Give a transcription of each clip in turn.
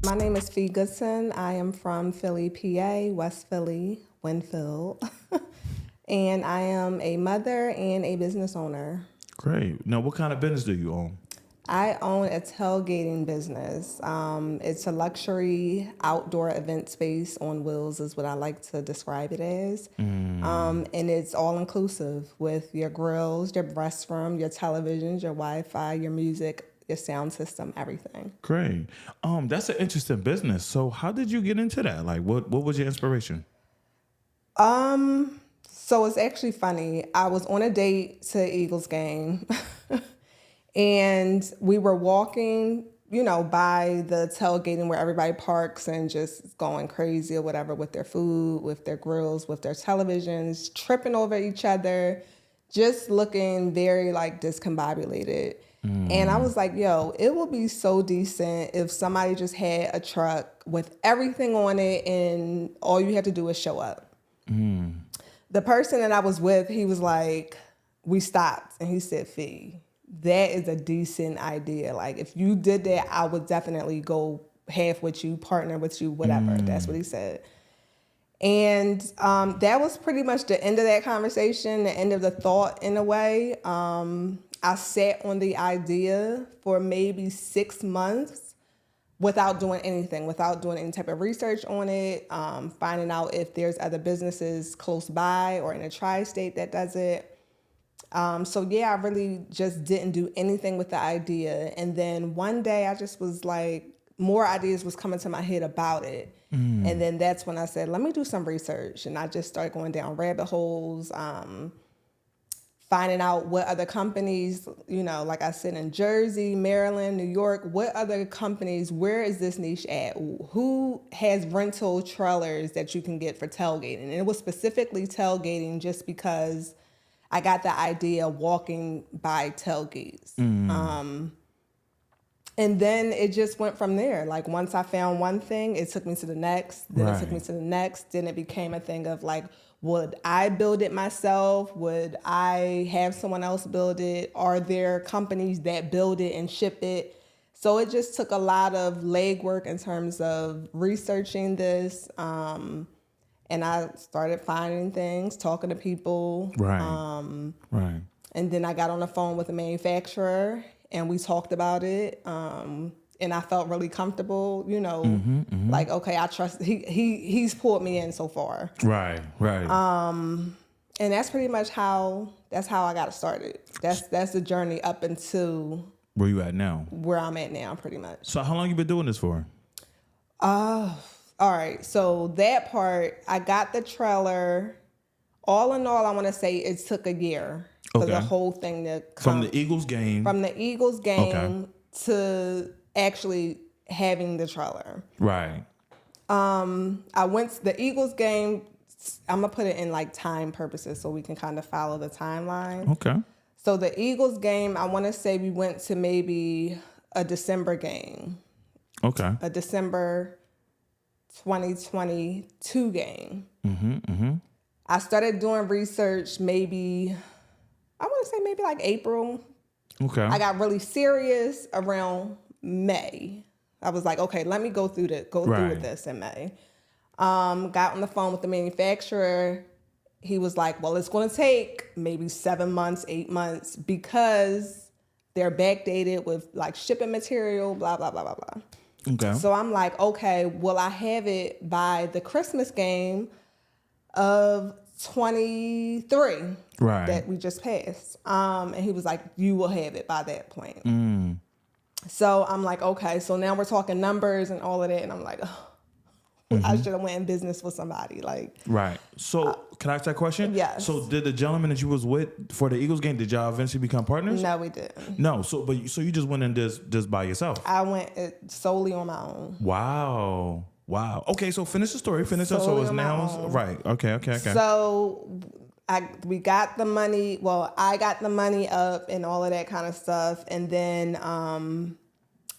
My name is Fee Goodson. I am from Philly, PA, West Philly, Winfield. And I am a mother and a business owner. Great. Now, what kind of business do you own? I own a tailgating business. It's a luxury outdoor event space on wheels is what I like to describe it as. And it's all inclusive with your grills, your restroom, your televisions, your Wi-Fi, your music, your sound system, everything. Great. That's an interesting business. So how did you get into that? Like, what was your inspiration? So it's actually funny. I was on a date to an Eagles game and we were walking, by the tailgating where everybody parks and just going crazy or whatever with their food, with their grills, with their televisions, tripping over each other, just looking very discombobulated. And I was like, yo, it would be so decent if somebody just had a truck with everything on it and all you have to do is show up. The person that I was with, he was like, we stopped and he said, Fee, that is a decent idea. Like if you did that, I would definitely go half with you, partner with you, whatever. That's what he said. And that was pretty much the end of that conversation, the end of the thought in a way. I sat on the idea for maybe 6 months without doing anything, without doing any type of research on it, finding out if there's other businesses close by or in a tri-state that does it. So yeah, I really just didn't do anything with the idea. And then one day I just was like, more ideas was coming to my head about it. And then that's when I said, let me do some research. And I just started going down rabbit holes, finding out what other companies, like I said, in Jersey, Maryland, New York, what other companies, where is this niche at? Who has rental trailers that you can get for tailgating? And it was specifically tailgating just because I got the idea walking by tailgates. And then it just went from there. Like once I found one thing, it took me to the next, then it took me to the next. Then it became a thing of like, would I build it myself? Would I have someone else build it? Are there companies that build it and ship it? So it just took a lot of legwork in terms of researching this. And I started finding things, talking to people. Right. And then I got on the phone with a manufacturer and we talked about it. And I felt really comfortable, like, okay, I trust, he's pulled me in so far. Right. And that's pretty much that's how I got started. That's the journey up into Where you at now? where I'm at now, pretty much. So how long you been doing this for? All right. So that part, I got the trailer. All in all, I want to say it took a year for the whole thing to come. From the Eagles game? From the Eagles game to actually having the trailer. Right. I went to the Eagles game. I'm going to put it in like time purposes so we can kind of follow the timeline. Okay. So the Eagles game, I want to say we went to maybe a December game. Okay. A December 2022 game. I started doing research maybe like April. Okay. I got really serious around May. I was like, okay, let me go through with this in May. Got on the phone with the manufacturer. He was like, well, it's going to take maybe 7 months, 8 months because they're backdated with like shipping material, blah, blah, blah, blah, blah. Okay. So I'm like, okay, will I have it by the Christmas game of 23 that we just passed? And he was like, you will have it by that point. So I'm like, okay, so now we're talking numbers and all of that. And I'm like, oh, I should have went in business with somebody. Right. So can I ask that question? Yes. So did the gentleman that you was with for the Eagles game, did y'all eventually become partners? No, we didn't. No. So you just went in just by yourself? I went solely on my own. Wow. Okay. So finish the story. So it's now. Right. Okay. So we got the money. Well, I got the money up and all of that kind of stuff. And then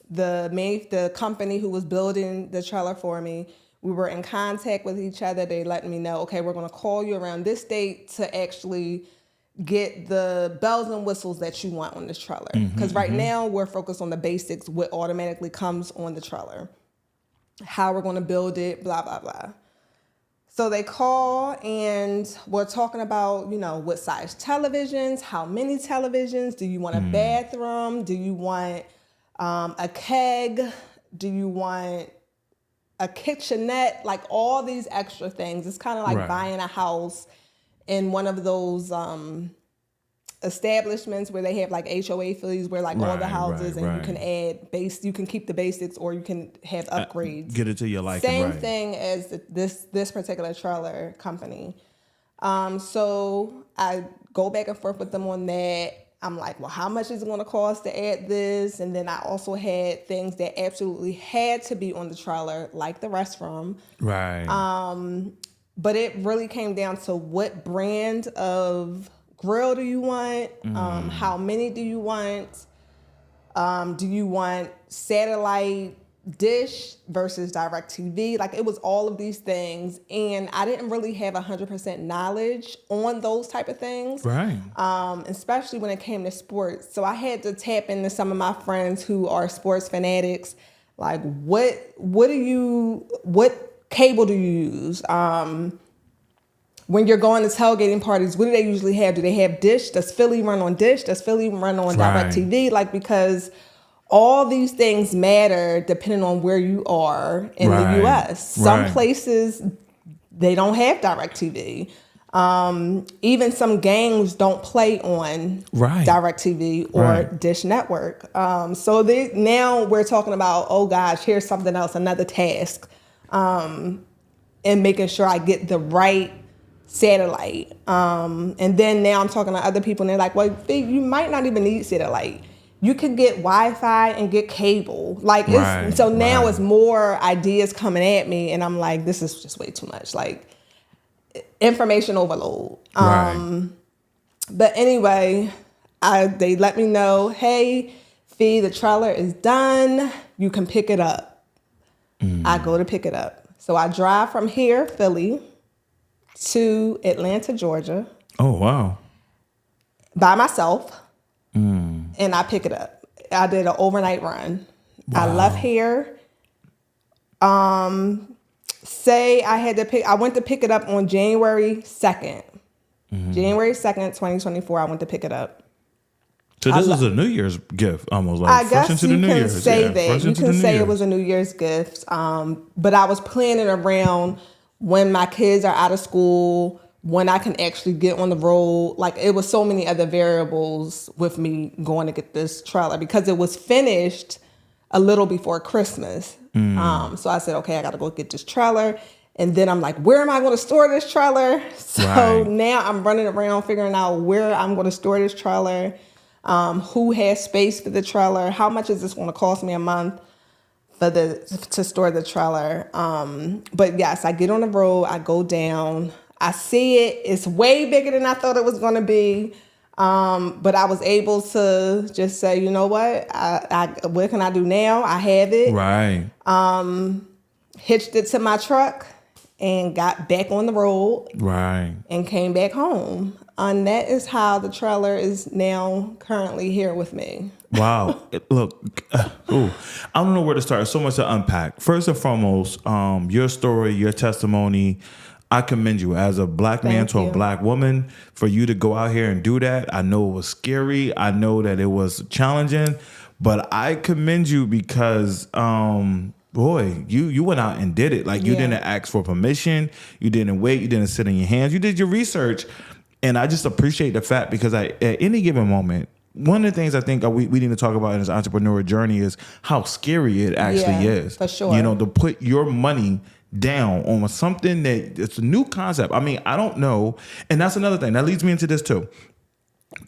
the company who was building the trailer for me, we were in contact with each other. They let me know, okay, we're going to call you around this date to actually get the bells and whistles that you want on this trailer. Because right now we're focused on the basics, what automatically comes on the trailer. how we're going to build it, blah, blah, blah. So they call and we're talking about, what size televisions, how many televisions, do you want a bathroom? Do you want a keg? Do you want a kitchenette? Like all these extra things. It's kind of like buying a house in one of those establishments where they have like HOA fees where like all the houses and you can add you can keep the basics or you can have upgrades. Get it to your liking. Same thing as this particular trailer company. So I go back and forth with them on that. I'm like, well, how much is it going to cost to add this? And then I also had things that absolutely had to be on the trailer, like the restroom. Right. But it really came down to what brand of grill do you want? How many do you want? Do you want satellite dish versus direct TV? Like it was all of these things. And I didn't really have 100% knowledge on those type of things. Right. Especially when it came to sports. So I had to tap into some of my friends who are sports fanatics. Like what cable do you use? When you're going to tailgating parties, what do they usually have? Do they have Dish? Does Philly run on Dish? Does Philly run on DirecTV? Like, because all these things matter depending on where you are in the U.S. Some places, they don't have DirecTV. Even some games don't play on DirecTV or Dish Network. So now we're talking about, oh gosh, here's something else, another task, and making sure I get the right satellite. And then now I'm talking to other people and they're like, well, you might not even need satellite. You could get Wi-Fi and get cable. Like, now it's more ideas coming at me and I'm like, this is just way too much. Like, information overload. But anyway, they let me know, hey, Fee, the trailer is done. You can pick it up. I go to pick it up. So I drive from here, Philly, to Atlanta, Georgia. Oh, wow. By myself. And I pick it up. I did an overnight run. Wow. I left here. Say I went to pick it up on January 2nd. January 2nd, 2024, I went to pick it up. So this is a New Year's gift, almost like I guess you can say that. You can say it was a New Year's gift. But I was planning around when my kids are out of school, when I can actually get on the road. Like, it was so many other variables with me going to get this trailer because it was finished a little before Christmas. So I said, okay, I got to go get this trailer. And then I'm like, where am I going to store this trailer? So now I'm running around figuring out where I'm going to store this trailer, who has space for the trailer, how much is this going to cost me a month to store the trailer. But yes, I get on the road, I go down, I see it. It's way bigger than I thought it was going to be. But I was able to just say, you know what? What can I do now? I have it. Right. Hitched it to my truck and got back on the road. Right. And came back home. And that is how the trailer is now currently here with me. Wow. Look, I don't know where to start. There's so much to unpack. First and foremost, your story, your testimony, I commend you as a black man to a black woman for you to go out here and do that. I know it was scary. I know that it was challenging, but I commend you because, boy, you went out and did it. Like, you didn't ask for permission. You didn't wait. You didn't sit in your hands. You did your research. And I just appreciate the fact because at any given moment, one of the things I think we need to talk about in this entrepreneurial journey is how scary it actually is. For sure. You know, to put your money down on something that it's a new concept. I mean, I don't know. And that's another thing that leads me into this too.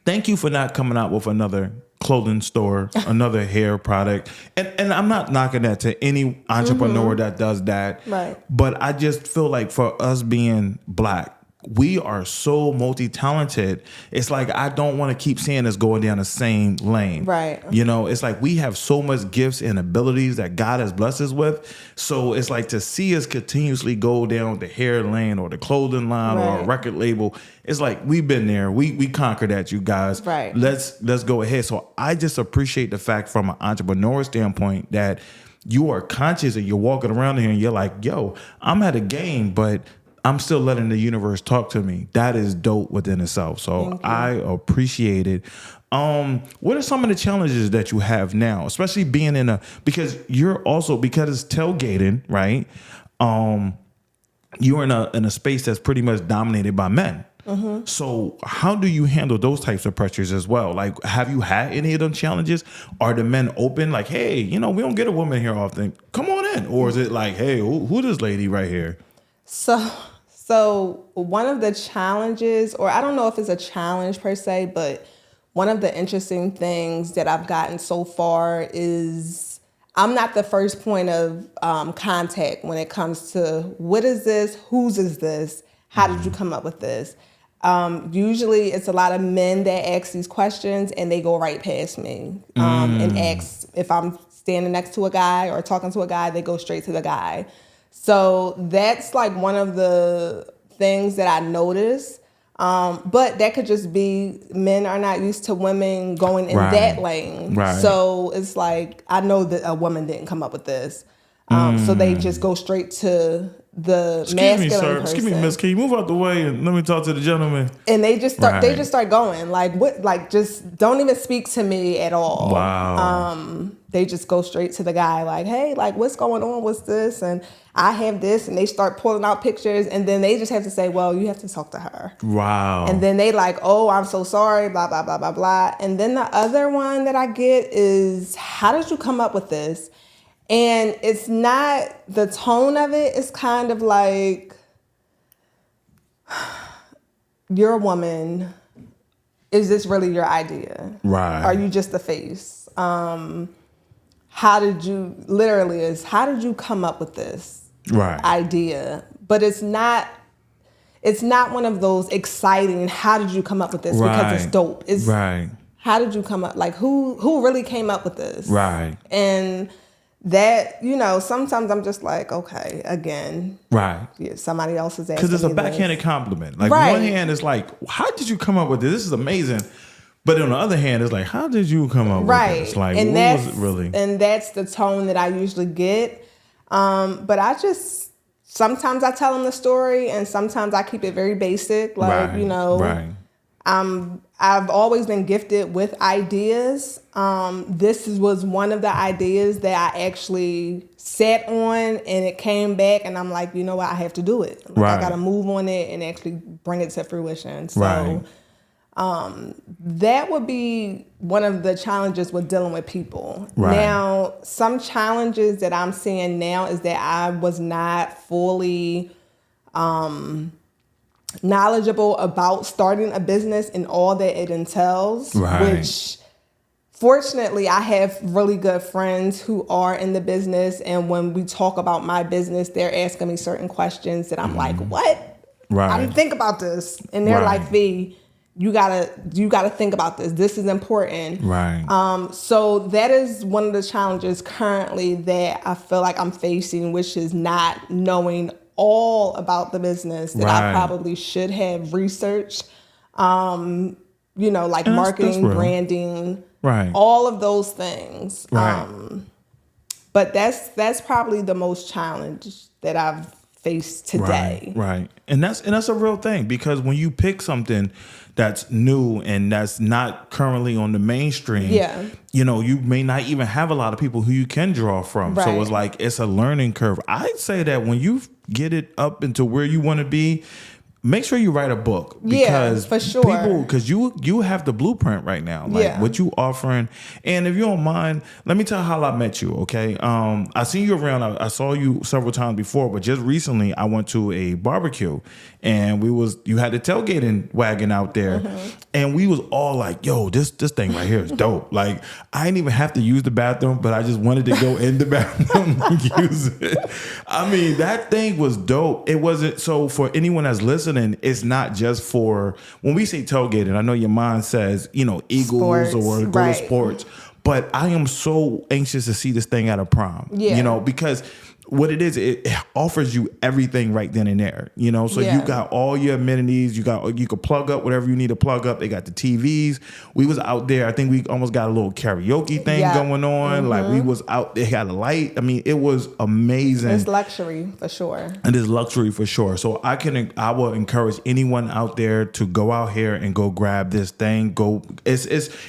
Thank you for not coming out with another clothing store, another hair product. And I'm not knocking that to any entrepreneur that does that. Right. But I just feel like for us being black, we are so multi-talented. It's like, I don't want to keep seeing us going down the same lane. Right. You know, it's like we have so much gifts and abilities that God has blessed us with. So it's like to see us continuously go down the hair lane or the clothing line or a record label. It's like, we've been there. We conquered that, you guys. Right. Let's go ahead. So I just appreciate the fact from an entrepreneur standpoint that you are conscious and you're walking around here and you're like, yo, I'm at a game, but I'm still letting the universe talk to me. That is dope within itself. So I appreciate it. What are some of the challenges that you have now, especially being because it's tailgating, right? You're in a space that's pretty much dominated by men. Mm-hmm. So how do you handle those types of pressures as well? Like, have you had any of them challenges? Are the men open? Like, hey, we don't get a woman here often. Come on in. Or is it like, hey, who this lady right here? So one of the challenges, or I don't know if it's a challenge per se, but one of the interesting things that I've gotten so far is I'm not the first point of contact when it comes to what is this, whose is this, how did you come up with this? Usually it's a lot of men that ask these questions and they go right past me and ask if I'm standing next to a guy or talking to a guy, they go straight to the guy. So that's like one of the things that I notice. But that could just be men are not used to women going in that lane. Right. So it's like, I know that a woman didn't come up with this. So they just go straight to the masculine person. Excuse me, miss, can you move out the way and let me talk to the gentleman? And they just start going like, what, like, just don't even speak to me at all. Wow. They just go straight to the guy like, hey, like, what's going on? What's this? And I have this. And they start pulling out pictures. And then they just have to say, well, you have to talk to her. Wow. And then they like, oh, I'm so sorry, blah, blah, blah, blah, blah. And then the other one that I get is, how did you come up with this? And it's not the tone of it. It's kind of like, you're a woman. Is this really your idea? Right. Are you just the face? How did you come up with this idea? But it's not one of those exciting, how did you come up with this? Because it's dope. It's how did you come up? Like, who really came up with this? Right. And that, sometimes I'm just like, okay, again. Right. Yeah, somebody else is asking. Because it's a backhanded compliment. Like, on one hand, it's like, how did you come up with this? This is amazing. But on the other hand, it's like, how did you come up with this? Like, and what was it really? And that's the tone that I usually get. But sometimes I tell them the story and sometimes I keep it very basic. Like, I've always been gifted with ideas. This was one of the ideas that I actually sat on and it came back and I'm like, you know what, I have to do it. Like, I got to move on it and actually bring it to fruition. So that would be one of the challenges with dealing with people. Now, some challenges that I'm seeing now is that I was not fully knowledgeable about starting a business and all that it entails, which fortunately I have really good friends who are in the business. And when we talk about my business, they're asking me certain questions that I'm like, what? I didn't think about this. And they're like, Fee, you gotta think about this. This is important. So that is one of the challenges currently that I feel like I'm facing, which is not knowing all about the business that I probably should have researched. Like marketing, branding, all of those things. But that's probably the most challenge that I've faced today. And that's a real thing, because when you pick something that's new and that's not currently on the mainstream, you may not even have a lot of people who you can draw from. So it's like, it's a learning curve. I'd say that when you get it up into where you want to be, make sure you write a book, because for sure. because you have the blueprint right now, like what you offering. And if you don't mind, let me tell how I met you. Okay. I seen you around. I saw you several times before, but just recently I went to a barbecue and you had the tailgating wagon out there and we was all like, yo, this thing right here is dope. Like, I didn't even have to use the bathroom, but I just wanted to go in the bathroom and use it. I mean, that thing was dope. It wasn't, so for anyone that's listening, it's not just for, when we say tailgating, I know your mind says, Eagles sports, or go to sports, but I am so anxious to see this thing at a prom, because what it is, it offers you everything right then and there, you know? So you Yeah. got all your amenities, you could plug up whatever you need to plug up. They got the TVs. We was out there. I think we almost got a little karaoke thing Yeah. going on. Like we was out, they had a light. I mean, it was amazing. It's luxury for sure. It is luxury for sure. So I will encourage anyone out there to go out here and go grab this thing.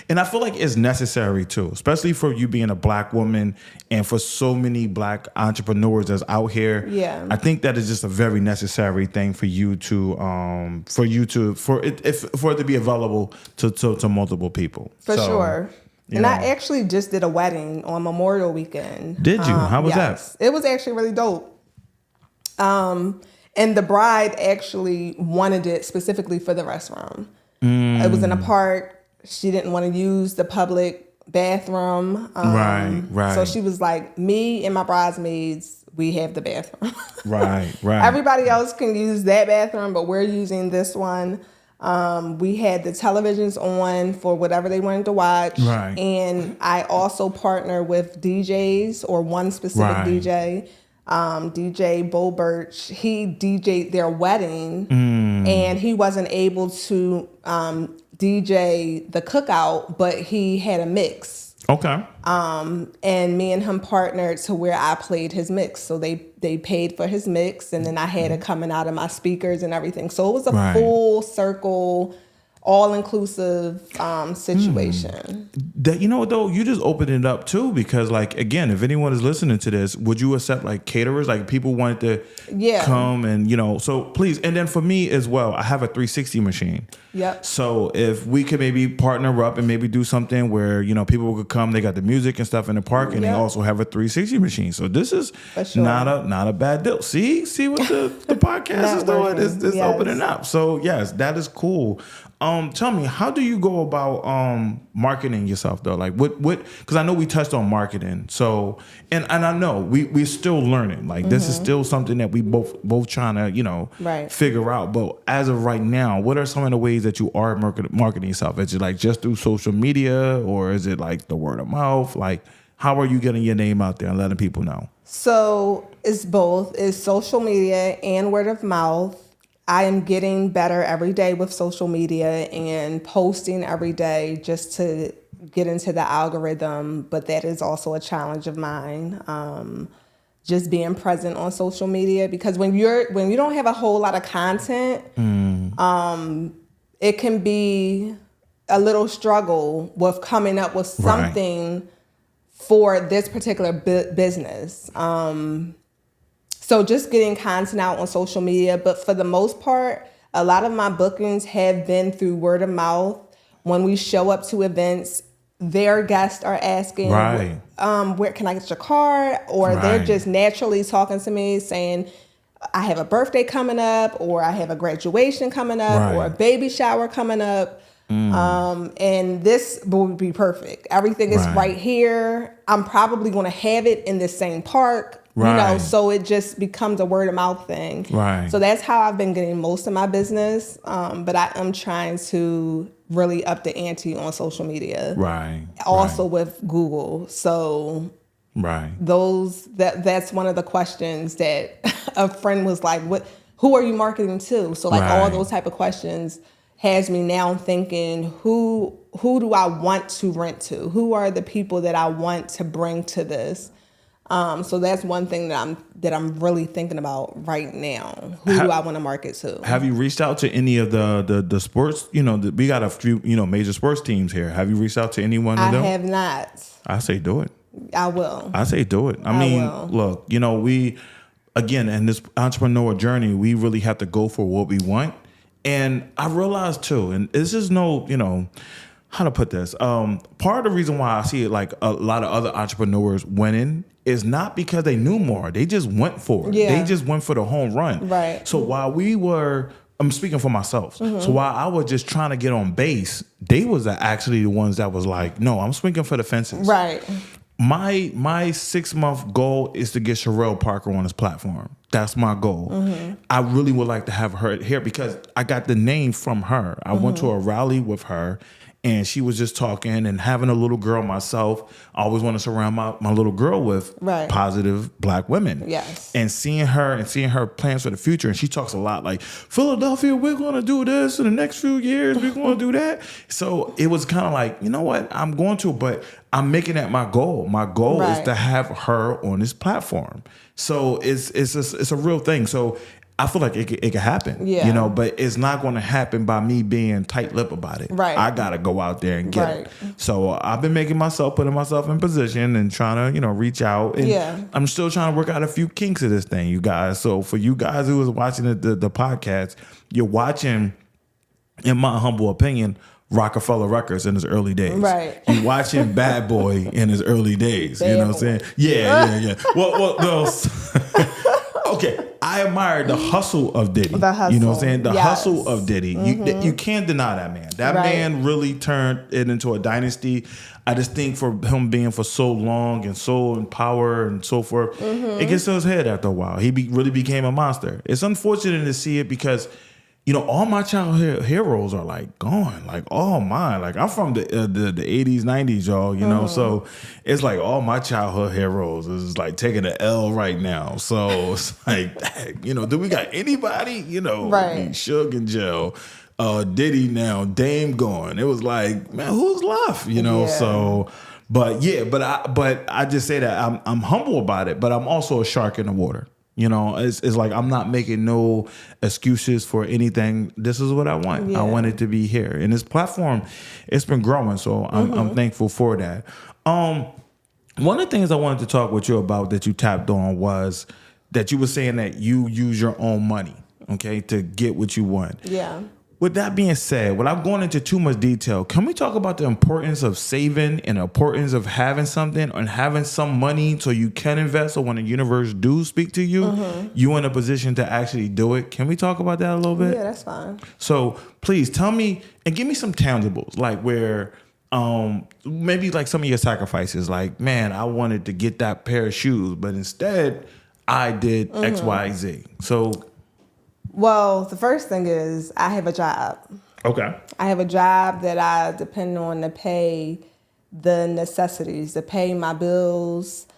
And I feel like it's necessary too, especially for you being a Black woman and for so many Black entrepreneurs that's out here. Yeah. I think that is just a very necessary thing for you to for it to be available to multiple people. For sure. And know. I actually just did a wedding on Memorial Weekend. Did you? How was that? It was actually really dope. And the bride actually wanted it specifically for the restroom. It was in a park. She didn't want to use the public bathroom. Right. So she was like, me and my bridesmaids, we have the bathroom. Right. Everybody else can use that bathroom, but we're using this one. We had the televisions on for whatever they wanted to watch. Right. And I also partner with DJs or one specific DJ. DJ Bo Birch, he DJ'd their wedding and he wasn't able to DJ the cookout, but he had a mix. Okay. And me and him partnered to where I played his mix. So they paid for his mix and then I had it coming out of my speakers and everything. So it was a full circle, all-inclusive situation. That, you know what though, you just opened it up too, because like, again, if anyone is listening to this, would you accept like caterers, like people wanted to come and, you know, so please. And then for me as well, I have a 360 machine. Yep. So if we could maybe partner up and maybe do something where, you know, people could come, they got the music and stuff in the park and they also have a 360 machine. So this is not a bad deal. See what the podcast is doing? It's opening up. So yes, that is cool. Tell me, how do you go about marketing yourself though? Like what because I know we touched on marketing. So and I know we're still learning. Like this is still something that we both trying to, you know, figure out. But as of right now, what are some of the ways that you are marketing yourself? Is it like just through social media or is it like the word of mouth? Like how are you getting your name out there and letting people know? So it's both. It's social media and word of mouth. I am getting better every day with social media and posting every day just to get into the algorithm, but that is also a challenge of mine. Just being present on social media, because when you don't have a whole lot of content, it can be a little struggle with coming up with something for this particular business. So just getting content out on social media. But for the most part, a lot of my bookings have been through word of mouth. When we show up to events, their guests are asking, where can I get your card? Or they're just naturally talking to me saying, I have a birthday coming up, or I have a graduation coming up, or a baby shower coming up. And this would be perfect. Everything is right here. I'm probably going to have it in the same park. You know, so it just becomes a word of mouth thing. So that's how I've been getting most of my business. But I am trying to really up the ante on social media. Also with Google. So that's one of the questions that a friend was like, who are you marketing to? So like all those type of questions has me now thinking, who do I want to rent to? Who are the people that I want to bring to this? So that's one thing that I'm really thinking about right now. Who do I want to market to? Have you reached out to any of the sports? You know, we got a few, you know, major sports teams here. Have you reached out to anyone of them? I have not. I say do it. I will. I say do it. I mean, look, you know, again, in this entrepreneurial journey, we really have to go for what we want. And I realized too, and this is no, you know, how to put this. Part of the reason why I see it like a lot of other entrepreneurs winning is not because they knew more. They just went for it. They just went for the home run. So while I'm speaking for myself. So while I was just trying to get on base, they was actually the ones that was like, no, I'm swinging for the fences. My 6-month goal is to get Sherelle Parker on this platform. That's my goal. I really would like to have her here because I got the name from her. I went to a rally with her and she was just talking and having a little girl myself. I always want to surround my little girl with positive Black women. Yes. And seeing her plans for the future, and she talks a lot like, Philadelphia, we're going to do this in the next few years. We're going to do that. So it was kind of like, you know what? I'm going to, but I'm making that my goal. My goal is to have her on this platform. So it's a real thing. So I feel like it could happen, you know, but it's not going to happen by me being tight-lipped about it. Right. I got to go out there and get it. So I've been putting myself in position and trying to, you know, reach out. And I'm still trying to work out a few kinks of this thing, you guys. So for you guys who is watching the podcast, you're watching, in my humble opinion, Rockefeller Records in his early days. Right. You're watching Bad Boy in his early days. You know what I'm saying? Yeah. Well, no. Okay, I admire the hustle of Diddy. The hustle. You know what I'm saying? The hustle of Diddy. You can't deny that man. That man really turned it into a dynasty. I just think for him being for so long and so in power and so forth, it gets to his head after a while. He really became a monster. It's unfortunate to see it because, you know, all my childhood heroes are like gone, like all mine. Like I'm from the 80s, 90s, y'all, you know, so it's like all my childhood heroes is like taking an L right now. So it's like, you know, do we got anybody, you know, Suge in jail, Diddy now, Dame gone. It was like, man, who's left, you know? So, but I just say that I'm humble about it, but I'm also a shark in the water. You know, it's like I'm not making no excuses for anything. This is what I want. I want it to be here. And this platform, it's been growing, so I'm thankful for that. One of the things I wanted to talk with you about that you tapped on was that you were saying that you use your own money, okay, to get what you want. Yeah. With that being said, without going into too much detail, can we talk about the importance of saving and the importance of having something and having some money so you can invest, so when the universe do speak to you, you're in a position to actually do it? Can we talk about that a little bit? Yeah, that's fine. So please tell me and give me some tangibles, like where maybe like some of your sacrifices, like, man, I wanted to get that pair of shoes, but instead I did X, Y, Z. So well, the first thing is I have a job. Okay. I have a job that I depend on to pay the necessities, to pay my bills,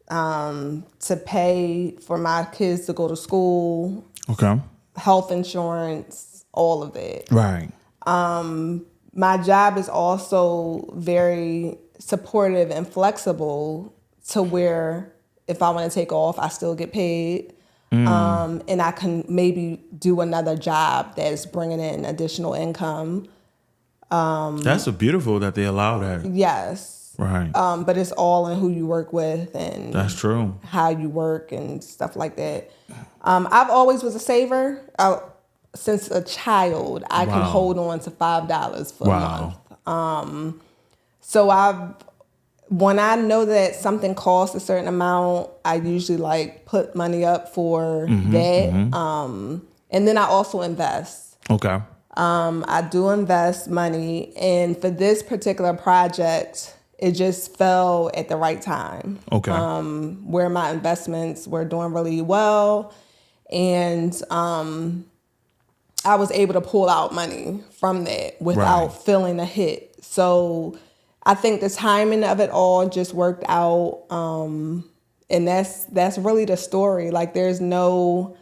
to pay for my kids to go to school. Okay. Health insurance, all of it. Right. My job is also very supportive and flexible to where if I want to take off, I still get paid. And I can maybe do another job that's bringing in additional income. That's beautiful that they allow that. Yes. Right. But it's all in who you work with and that's true. How you work and stuff like that. I've always was a saver. Since a child, I can hold on to $5 for a month. So when I know that something costs a certain amount, I usually like put money up for that. And then I also invest. Okay. I do invest money. And for this particular project, it just fell at the right time. Okay. Where my investments were doing really well. And I was able to pull out money from that without feeling a hit. So I think the timing of it all just worked out. And that's really the story. Like there's no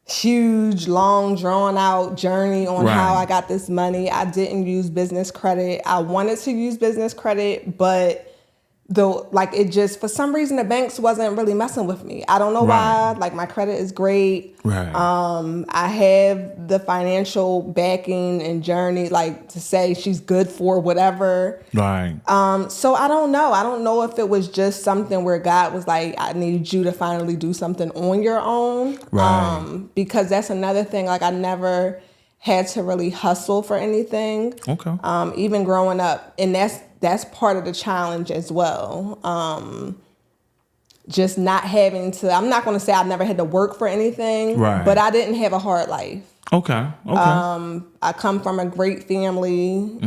huge, long, drawn out journey on how I got this money. I didn't use business credit. I wanted to use business credit, but though, like it just, for some reason, the banks wasn't really messing with me. I don't know why. Like my credit is great. I have the financial backing and journey, like to say she's good for whatever. So I don't know. I don't know if it was just something where God was like, I need you to finally do something on your own. Because that's another thing. Like I never had to really hustle for anything. Even growing up. And that's part of the challenge as well. Just not having to, I'm not going to say I never had to work for anything, but I didn't have a hard life. I come from a great family.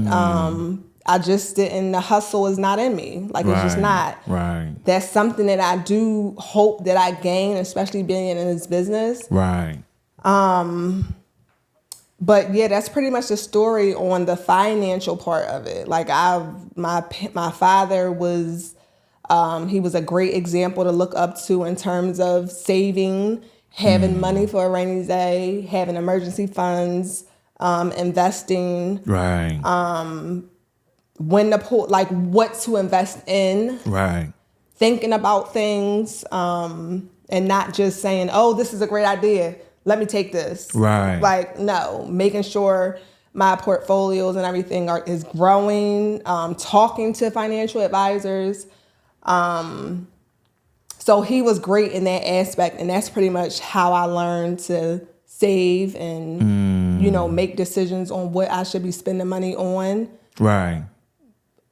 I just didn't, the hustle is not in me. Like it's just not. That's something that I do hope that I gain, especially being in this business. But yeah, that's pretty much the story on the financial part of it. Like my father was, he was a great example to look up to in terms of saving, having money for a rainy day, having emergency funds, investing, Right. when to pull, like what to invest in, Right. thinking about things, and not just saying, "Oh, this is a great idea. Let me take this." Right. Like, no, making sure my portfolios and everything is growing. Talking to financial advisors. So he was great in that aspect, and that's pretty much how I learned to save and make decisions on what I should be spending money on. Right.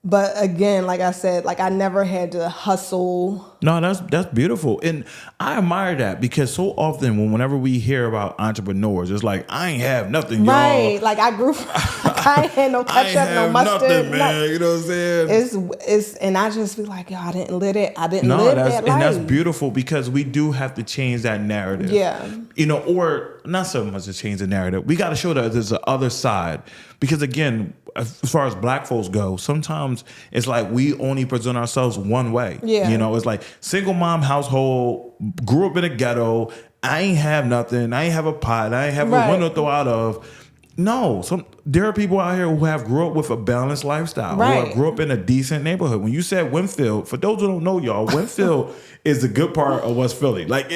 But again, like I said, like I never had to hustle. No, that's beautiful. And I admire that because so often whenever we hear about entrepreneurs, it's like, I ain't have nothing, y'all. Right. Like I grew like I ain't had no ketchup, no mustard. Nothing, man. You know what I'm saying? It's and I just be like, yo, I didn't live that that life. And that's beautiful because we do have to change that narrative. Yeah. Or not so much to change the narrative. We got to show that there's the other side. Because again, as far as black folks go, sometimes it's like we only present ourselves one way. Yeah. It's like single mom household, grew up in a ghetto. I ain't have nothing. I ain't have a pot. I ain't have a window to throw out of. No, there are people out here who have grew up with a balanced lifestyle, who have grew up in a decent neighborhood. When you said Winfield, for those who don't know, y'all, Winfield is the good part of West Philly. Like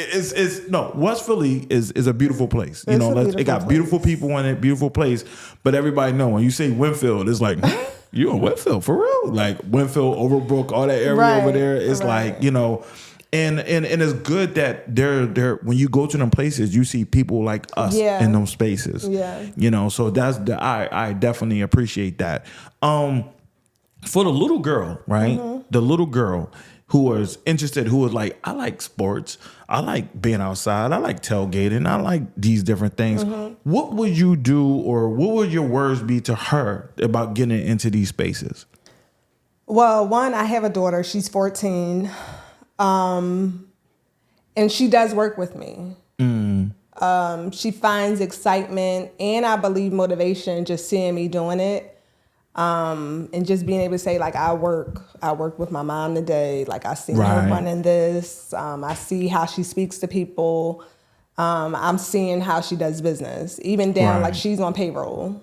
West Philly is a beautiful place. It got beautiful people in it, beautiful place. But everybody know when you say Winfield, it's like you in Winfield for real. Like Winfield, Overbrook, all that area over there. It's like And it's good that they're when you go to them places, you see people like us in them spaces. Yeah. So I definitely appreciate that. For the little girl, right? Mm-hmm. The little girl who was interested, who was like, I like sports, I like being outside, I like tailgating, I like these different things. Mm-hmm. What would you do, or what would your words be to her about getting into these spaces? Well, one, I have a daughter, she's 14. And she does work with me. She finds excitement and I believe motivation just seeing me doing it. And just being able to say, like, I work with my mom today. Like, I see her running this. I see how she speaks to people. I'm seeing how she does business, even down like she's on payroll.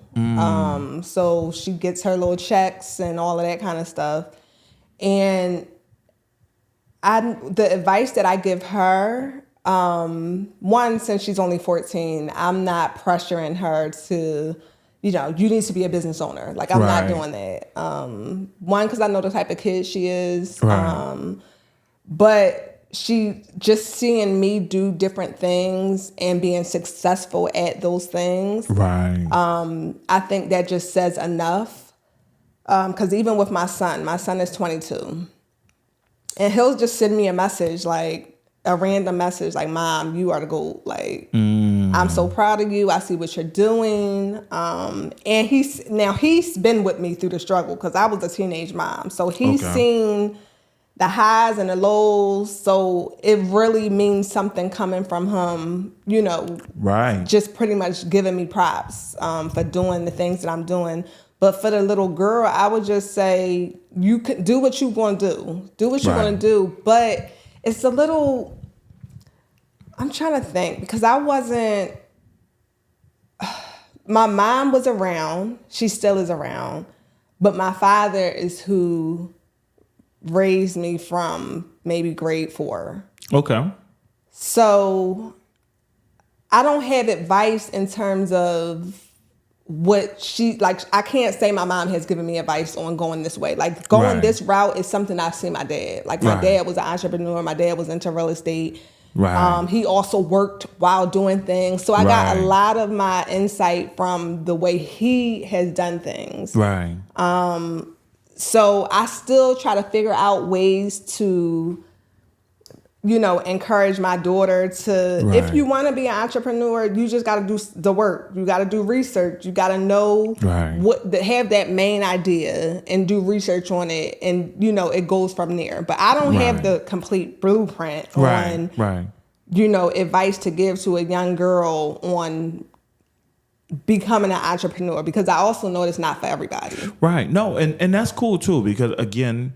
So she gets her little checks and all of that kind of stuff. And the advice that I give her, one, since she's only 14, I'm not pressuring her to, you need to be a business owner. Like, I'm not doing that. One, because I know the type of kid she is. But she just seeing me do different things and being successful at those things. I think that just says enough. Because even with my son is 22. And he'll just send me a message, like a random message, like, Mom, you are the GOAT. Like, I'm so proud of you. I see what you're doing. And he's been with me through the struggle because I was a teenage mom. So he's seen the highs and the lows. So it really means something coming from him, just pretty much giving me props for doing the things that I'm doing. But for the little girl, I would just say, you can do what you're going to do. Do what you're going to do. But it's a little, I'm trying to think, because my mom was around. She still is around. But my father is who raised me from maybe grade 4. Okay. So I don't have advice in terms of what she, like, I can't say my mom has given me advice on going this way. Like, going this route is something I've seen my dad. Like, my dad was an entrepreneur. My dad was into real estate. He also worked while doing things. So I got a lot of my insight from the way he has done things. So I still try to figure out ways to, encourage my daughter to, if you want to be an entrepreneur, you just got to do the work. You got to do research. You got to know have that main idea and do research on it. And, it goes from there. But I don't have the complete blueprint on, advice to give to a young girl on becoming an entrepreneur, because I also know it's not for everybody. Right. No, and that's cool too, because again,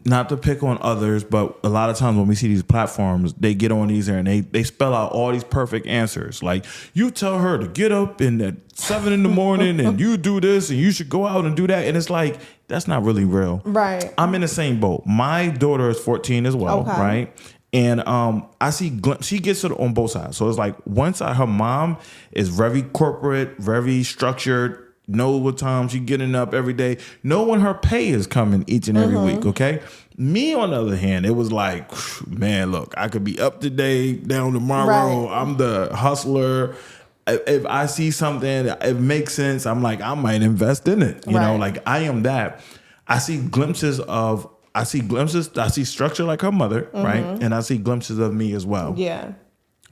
not to pick on others, but a lot of times when we see these platforms, they get on these and they spell out all these perfect answers. Like, you tell her to get up at 7 a.m. and you do this and you should go out and do that. And it's like, that's not really real. Right. I'm in the same boat. My daughter is 14 as well, Okay. right? And I see she gets it on both sides. So it's like one side, her mom is very corporate, very structured, know what time she's getting up every day, know when her pay is coming each and every week, okay? Me, on the other hand, it was like, man, look, I could be up today, down tomorrow. Right. I'm the hustler. If I see something, it makes sense, I'm like, I might invest in it. You know, like, I am that. I see structure like her mother, right? And I see glimpses of me as well. Yeah.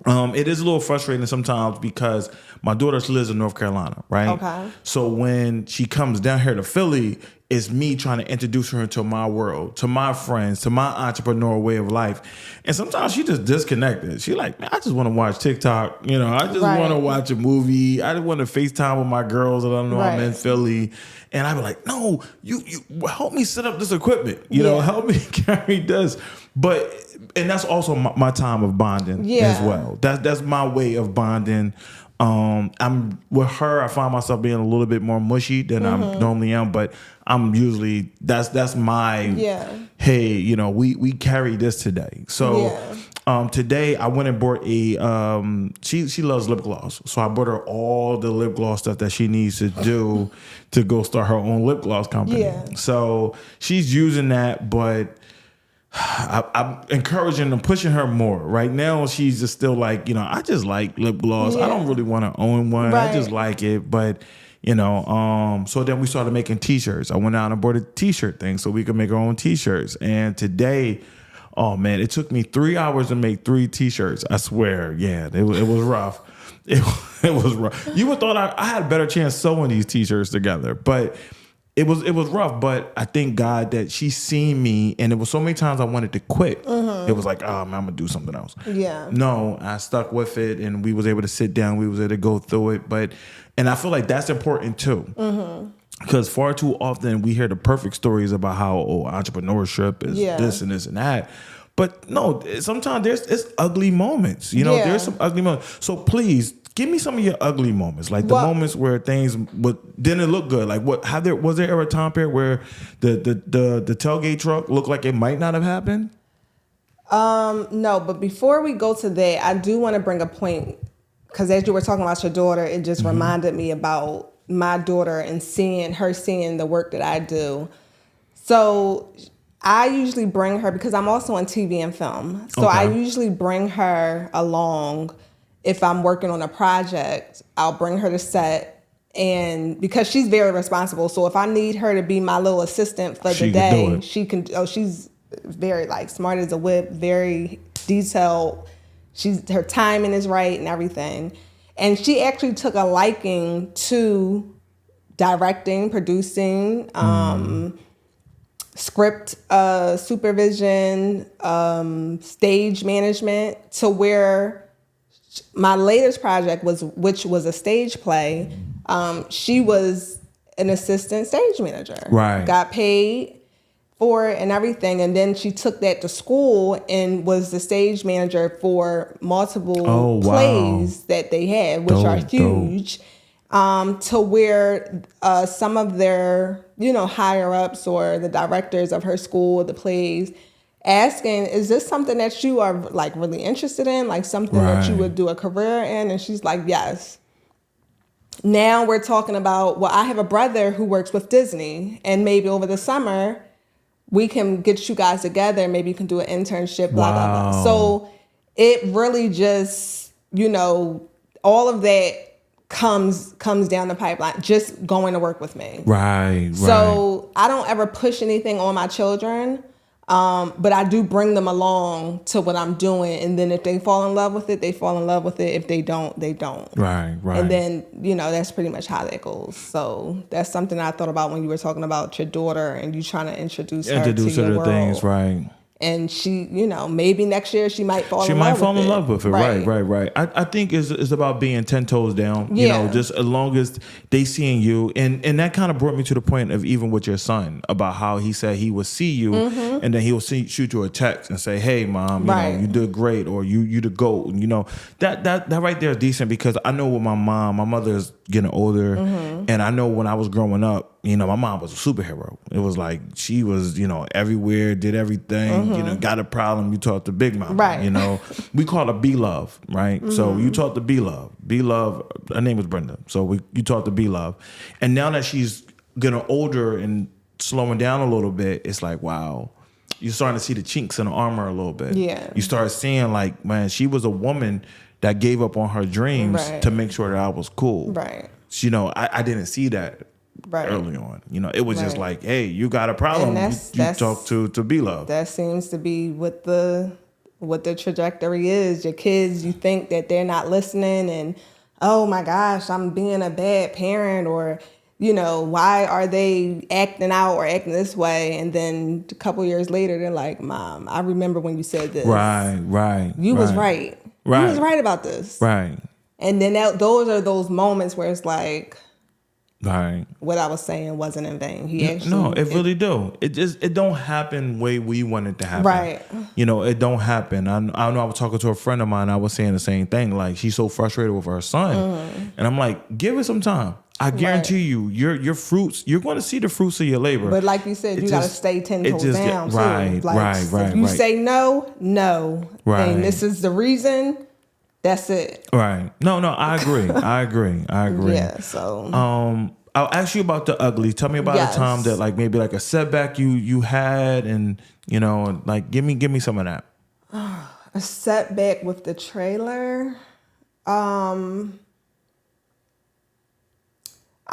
It is a little frustrating sometimes because my daughter lives in North Carolina, right? Okay. So when she comes down here to Philly, it's me trying to introduce her into my world, to my friends, to my entrepreneurial way of life. And sometimes she just disconnected. She like, man, I just want to watch TikTok. You know, I just want to watch a movie. I just want to FaceTime with my girls that I know I'm in Philly. And I'd be like, no, you help me set up this equipment. You know, help me carry this. And that's also my time of bonding as well. That's my way of bonding. I'm with her. I find myself being a little bit more mushy than I normally am, but I'm usually that's my hey, you know, we carry this today. So today I went and bought she loves lip gloss, so I bought her all the lip gloss stuff that she needs to do to go start her own lip gloss company. So she's using that, but I'm encouraging and pushing her more. Right now, she's just still like, you know, I just like lip gloss. I don't really want to own one. I just like it. But, you know, so then we started making T-shirts. I went out and bought a T-shirt thing so we could make our own T-shirts. And today, oh, man, it took me 3 hours to make 3 T-shirts. I swear. Yeah, it was rough. It was rough. You would thought I had a better chance sewing these T-shirts together. But it was rough, but I thank God that she seen me, and it was so many times I wanted to quit. It was like, oh man, I'm gonna do something else. Yeah. No, I stuck with it, and we was able to sit down. We was able to go through it, and I feel like that's important too. Because far too often we hear the perfect stories about how entrepreneurship is this and this and that. But no, sometimes it's ugly moments. You know, there's some ugly moments. So please, give me some of your ugly moments, like the moments where things didn't look good. Like was there ever a time period where the tailgate truck looked like it might not have happened? No, but before we go to that, I do want to bring a point, because as you were talking about your daughter, it just reminded me about my daughter and seeing the work that I do. So I usually bring her, because I'm also on TV and film. So I usually bring her along. If I'm working on a project, I'll bring her to set, and because she's very responsible. So if I need her to be my little assistant for the day, she can. Oh, she's very smart as a whip, very detailed. Her timing is right and everything. And she actually took a liking to directing, producing, script supervision, stage management, to where my latest project which was a stage play. She was an assistant stage manager. Right. Got paid for it and everything. And then she took that to school and was the stage manager for multiple plays that they had, which are huge. To where some of their, higher ups or the directors of her school, the plays, asking, is this something that you are really interested in? Like something that you would do a career in? And she's like, yes. Now we're talking about, I have a brother who works with Disney, and maybe over the summer we can get you guys together. Maybe you can do an internship, blah, blah, blah. So it really just, all of that comes down the pipeline, just going to work with me. Right. So I don't ever push anything on my children. But I do bring them along to what I'm doing. And then if they fall in love with it, they fall in love with it. If they don't, they don't. Right. And then, that's pretty much how that goes. So that's something I thought about when you were talking about your daughter and you trying to introduce her to the world. Things, right. And she, maybe next year she might fall She in might love fall with in it. love with it. Right. I think it's about being 10 toes down. Yeah. Just as long as they seeing you. And that kind of brought me to the point of even with your son about how he said he would see you and then he'll shoot you a text and say, hey, mom, you did great, or you the GOAT. That right there is decent, because I know with my mother is getting older. And I know when I was growing up, my mom was a superhero. It was like she was, everywhere, did everything, got a problem, you talk to Big Mama. Right. We call her B-Love, right? So you talk to B-Love. B-Love, her name is Brenda. So you talk to B-Love. And now that she's getting older and slowing down a little bit, it's like, wow, you're starting to see the chinks in the armor a little bit. Yeah. You start seeing like, man, she was a woman that gave up on her dreams to make sure that I was cool. Right. I didn't see that early on. It was just like, hey, you got a problem. You talk to B-Love. That seems to be what the trajectory is. Your kids, you think that they're not listening, and oh my gosh, I'm being a bad parent, or why are they acting out or acting this way? And then a couple years later, they're like, Mom, I remember when you said this. Right. You was right. You was right about this. Right. And then those are those moments where it's like, right, what I was saying wasn't in vain. It really do. It don't happen way we want it to happen. Right. It don't happen. I know I was talking to a friend of mine. I was saying the same thing. Like, she's so frustrated with her son, and I'm like, give it some time. I guarantee you, your fruits. You're going to see the fruits of your labor. But like you said, you got to stay 10 toes down too. Right. If you say no, right, and this is the reason, that's it. Right. No, I agree. I agree. Yeah. So. I'll ask you about the ugly. Tell me about a time that like maybe like a setback you had, and like give me some of that. A setback with the trailer.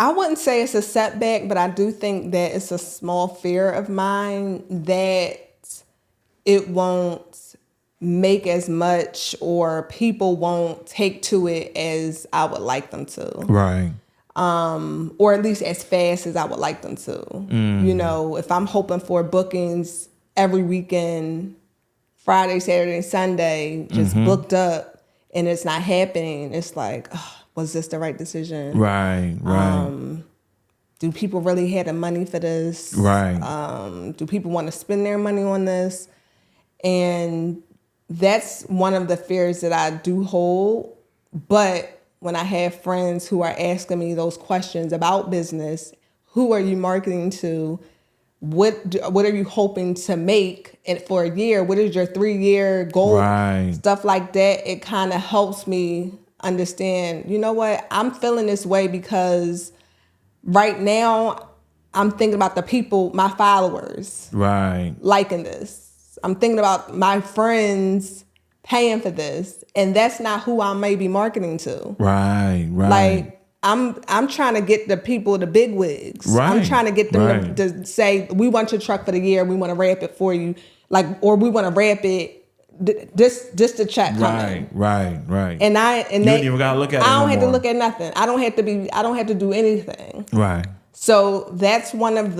I wouldn't say it's a setback, but I do think that it's a small fear of mine that it won't make as much, or people won't take to it as I would like them to. Right. Or at least as fast as I would like them to. If I'm hoping for bookings every weekend, Friday, Saturday, Sunday, just booked up, and it's not happening, it's like, was this the right decision? Right. Do people really have the money for this? Right. Do people want to spend their money on this? And that's one of the fears that I do hold. But when I have friends who are asking me those questions about business, who are you marketing to? What are you hoping to make for a year? What is your 3-year goal? Right. Stuff like that. It kind of helps me understand, you know what? I'm feeling this way because right now I'm thinking about the people, my followers, liking this. I'm thinking about my friends paying for this, and that's not who I may be marketing to. Right. Like, I'm trying to get the people, the big wigs. Right. I'm trying to get them to say, we want your truck for the year. We want to wrap it for you. Or we want to wrap it. This the check coming. Right. And you don't even gotta look at it. I don't have to look at nothing. I don't have to do anything. Right. So that's one of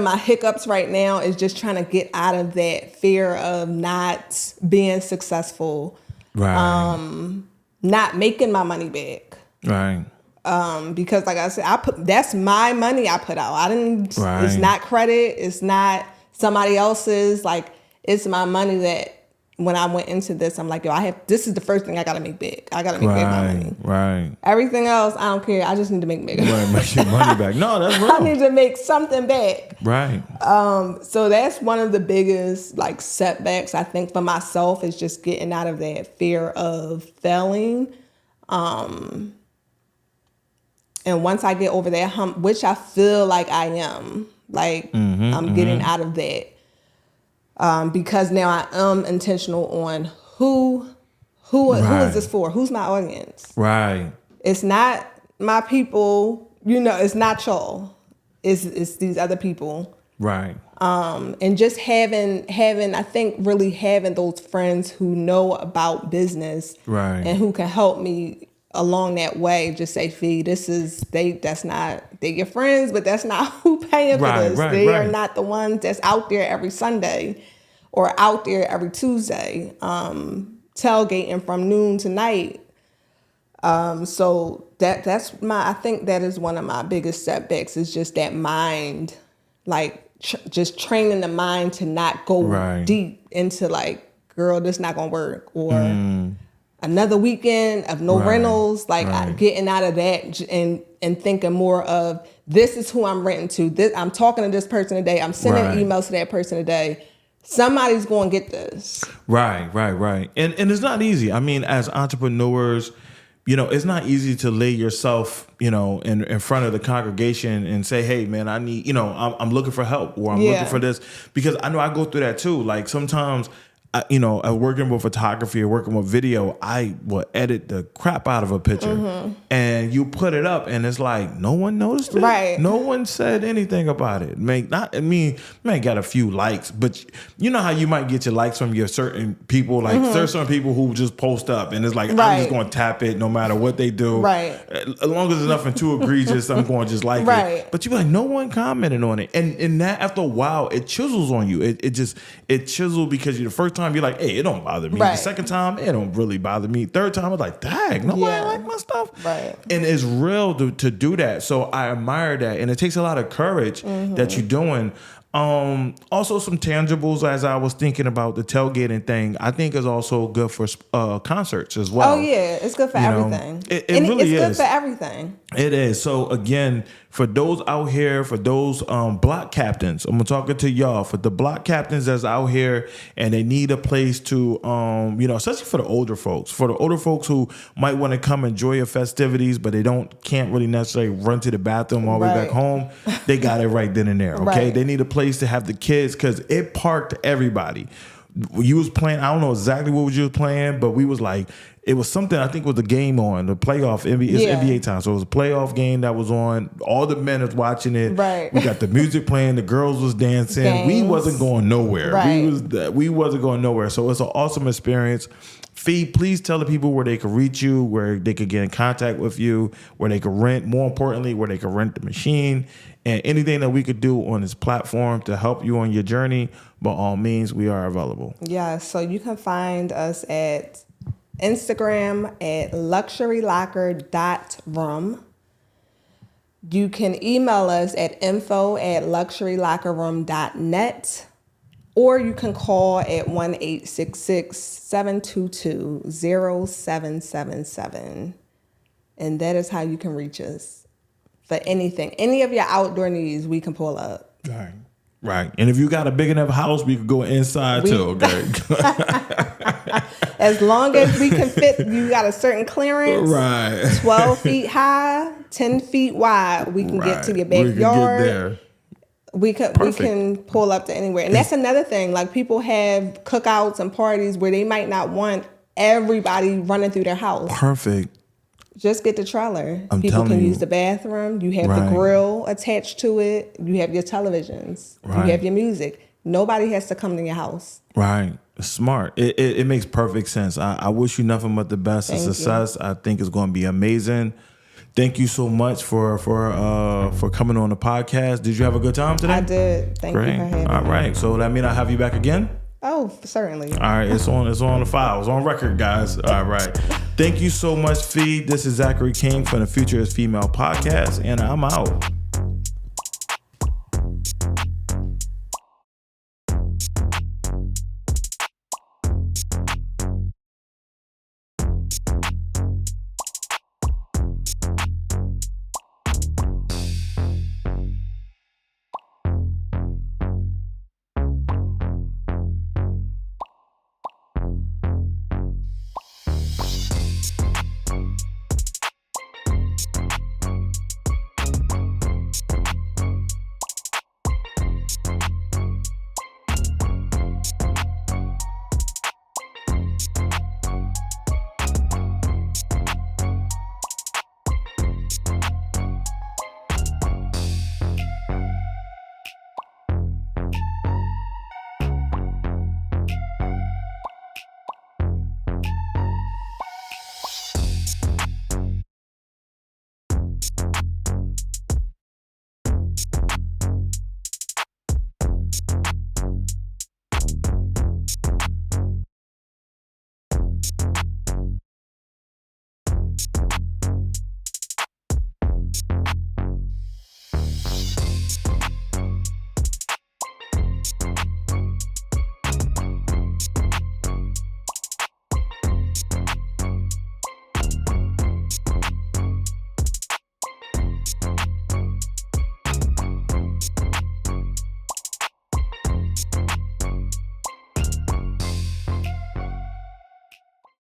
my hiccups right now is just trying to get out of that fear of not being successful. Right. Not making my money back. Right. Because like I said, that's my money I put out. I didn't. Right. It's not credit. It's not somebody else's. Like, it's my money that when I went into this, I'm like, this is the first thing I got to make big. I got to make big my money. Right. Everything else, I don't care. I just need to make big. Right, make your money back. No, that's real. I need to make something back. Right. So that's one of the biggest setbacks I think for myself, is just getting out of that fear of failing. And once I get over that hump, which I feel like I am, I'm getting out of that. Because now I am intentional on who is this for? Who's my audience? Right. It's not my people, it's not y'all. It's these other people. Right. And just having I think really having those friends who know about business, right, and who can help me along that way. Just say, Fee, that's not They're your friends, but that's not who paying for this. They are Right. not the ones that's out there every Sunday or out there every Tuesday, tailgating from noon to night. So I think that is one of my biggest setbacks, is just that mind, like just training the mind to not go deep into like, girl, this not gonna work, or another weekend of no rentals, like getting out of that and thinking more of, this is who I'm renting to. This, I'm talking to this person today. I'm sending emails to that person today. Somebody's going to get this. Right. And it's not easy. I mean, as entrepreneurs, it's not easy to lay yourself, in front of the congregation and say, hey, man, I need, I'm looking for help, or I'm looking for this, because I know I go through that too. Like sometimes, working with photography or working with video, I will edit the crap out of a picture and you put it up and it's like, no one noticed it. Right. No one said anything about it. May got a few likes, but you know how you might get your likes from your certain people, like there's certain people who just post up and it's like, I'm just going to tap it no matter what they do. Right. As long as it's nothing too egregious, I'm going to just like it. But you be like, no one commented on it. And that after a while, it chisels on you. It chisels because the first time you're like, hey, it don't bother me. The second time, it don't really bother me. Third time, it's like, dang, nobody like my stuff. Right. And it's real to do that. So I admire that. And it takes a lot of courage that you're doing. Also some tangibles, as I was thinking about the tailgating thing, I think is also good for concerts as well. Oh yeah, it's good for everything. It really is. It's good for everything. It is. So again, for those out here, for those block captains, I'm talking to y'all, for the block captains that's out here and they need a place to, especially for the older folks, who might want to come enjoy your festivities, but they can't really necessarily run to the bathroom all the way back home. They got it right then and there. Okay. They need a place to have the kids, because it parked everybody. You was playing, I don't know exactly what you was playing, but we was like, it was something, I think was the game on, the playoff, NBA time. So it was a playoff game that was on. All the men was watching it. Right. We got the music playing, the girls was dancing. Games. We wasn't going nowhere. Right. We wasn't going nowhere. So it's an awesome experience. Fee, please tell the people where they could reach you, where they could get in contact with you, where they could rent, more importantly, where they could rent the machine, and anything that we could do on this platform to help you on your journey. By all means, we are available. Yeah, so you can find us at Instagram at Luxurylocker.room. You can email us at info@luxurylockerroom.net, or you can call at 1-866-722-0777. And that is how you can reach us for anything. Any of your outdoor needs, we can pull up. Right. And if you got a big enough house, we could go inside too, okay? As long as we can fit, you got a certain clearance. Right. 12 feet high, 10 feet wide. We can get to your backyard. We can pull up to anywhere. And that's another thing. Like, people have cookouts and parties where they might not want everybody running through their house. Perfect. Just get the trailer. People can use the bathroom. You have the grill attached to it. You have your televisions. You have your music. Nobody has to come to your house. Right. Smart. It makes perfect sense. I wish you nothing but the best of success. I think it's going to be amazing. Thank you so much for coming on the podcast. Did you have a good time today? I did. Thank you for having me. All right. So that mean I have you back again? Oh, certainly. All right. It's on the file. It's on record, guys. All right. Thank you so much, Fee. This is Zachary King from the Future is Female podcast, and I'm out.